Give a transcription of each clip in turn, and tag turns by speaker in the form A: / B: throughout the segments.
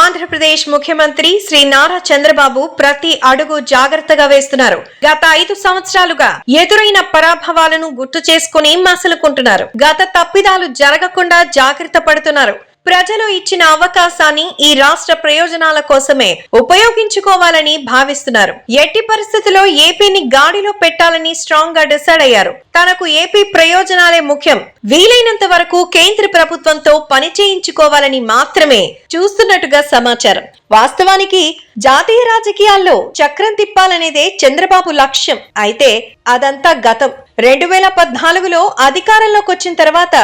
A: ఆంధ్రప్రదేశ్ ముఖ్యమంత్రి శ్రీ నారా చంద్రబాబు ప్రతి అడుగు జాగ్రత్తగా వేస్తున్నారు. గత 5 సంవత్సరాలుగా ఎదురైన పరాభవాలను గుర్తు చేసుకుని మసలుకుంటున్నారు. గత తప్పిదాలు జరగకుండా జాగ్రత్త పడుతున్నారు. ప్రజలు ఇచ్చిన అవకాశాన్ని ఈ రాష్ట్ర ప్రయోజనాల కోసమే ఉపయోగించుకోవాలని భావిస్తున్నారు. ఎట్టి పరిస్థితుల్లో ఏపీని గాడిలో పెట్టాలని స్ట్రాంగ్ గా డిసైడ్ అయ్యారు. తనకు ఏపీ ప్రయోజనాలే ముఖ్యం, వీలైనంత వరకు కేంద్ర ప్రభుత్వంతో పని చేయించుకోవాలని మాత్రమే చూస్తున్నట్టుగా సమాచారం. వాస్తవానికి జాతీయ రాజకీయాల్లో చక్రం తిప్పాలనేదే చంద్రబాబు లక్ష్యం. అయితే అదంతా గతం. 2014లో అధికారంలోకి వచ్చిన తర్వాత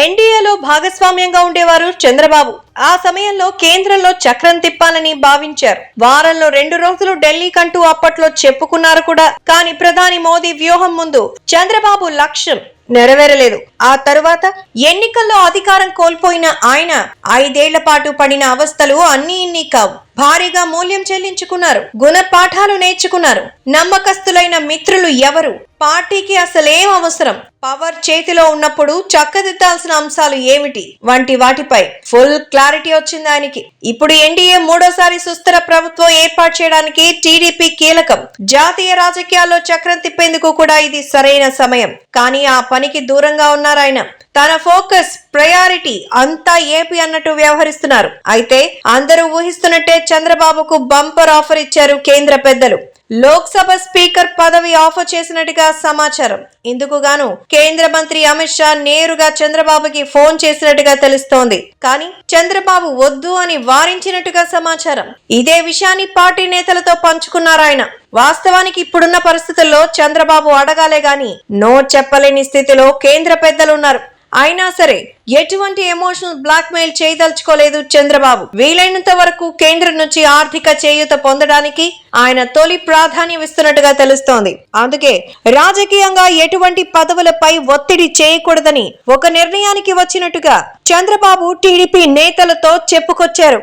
A: ఎన్డీఏలో భాగస్వామ్యంగా ఉండేవారు చంద్రబాబు. ఆ సమయంలో కేంద్రంలో చక్రం తిప్పాలని భావించారు. వారంలో 2 రోజులు ఢిల్లీకంటూ అప్పట్లో చెప్పుకున్నారు కూడా. కానీ ప్రధాని మోదీ వ్యూహం ముందు చంద్రబాబు లక్ష్యం నెరవేరలేదు. ఆ తరువాత ఎన్నికల్లో అధికారం కోల్పోయిన ఆయన 5 ఏళ్ల పాటు పడిన అవస్థలు అన్నీ ఇన్ని కావు. భారీగా మూల్యం చెల్లించుకున్నారు, గుణపాఠాలు నేర్చుకున్నారు. నమ్మకస్తులైన మిత్రులు ఎవరు, పార్టీకి అసలేం అవసరం, పవర్ చేతిలో ఉన్నప్పుడు చక్కదిద్దాల్సిన అంశాలు ఏమిటి వంటి వాటిపై ఫుల్ క్లారిటీ వచ్చింది ఆయనకి. ఇప్పుడు ఎన్డీఏ మూడోసారి సుస్థిర ప్రభుత్వం ఏర్పాటు చేయడానికి టీడీపీ కీలకం. జాతీయ రాజకీయాల్లో చక్రం తిప్పేందుకు కూడా ఇది సరైన సమయం. కానీ ఆ పనికి దూరంగా ఉన్నారు ఆయన. తన ఫోకస్, ప్రయారిటీ అంతా ఏపీ అన్నట్టు వ్యవహరిస్తున్నారు. అయితే అందరూ ఊహిస్తున్నట్టే చంద్రబాబుకు బంపర్ ఆఫర్ ఇచ్చారు కేంద్ర పెద్దలు. లోక్సభ స్పీకర్ పదవి ఆఫర్ చేసినట్టుగా సమాచారం. ఇందుకు గాను కేంద్ర మంత్రి అమిత్ షా నేరుగా చంద్రబాబుకి ఫోన్ చేసినట్టుగా తెలుస్తోంది. కానీ చంద్రబాబు వద్దు అని వారించినట్టుగా సమాచారం. ఇదే విషయాన్ని పార్టీ నేతలతో పంచుకున్నారాయన. వాస్తవానికి ఇప్పుడున్న పరిస్థితుల్లో చంద్రబాబు అడగాలే గాని నో చెప్పలేని స్థితిలో కేంద్ర పెద్దలున్నారు. అయినా సరే ఎటువంటి ఎమోషనల్ బ్లాక్ మెయిల్ చేయదలుచుకోలేదు చంద్రబాబు. వీలైనంత వరకు కేంద్రం నుంచి ఆర్థిక చేయూత పొందడానికి ఆయన తొలి ప్రాధాన్యం ఇస్తున్నట్టుగా తెలుస్తోంది. అందుకే రాజకీయంగా ఎటువంటి పదవులపై ఒత్తిడి చేయకూడదని ఒక నిర్ణయానికి వచ్చినట్టుగా చంద్రబాబు టీడీపీ నేతలతో చెప్పుకొచ్చారు.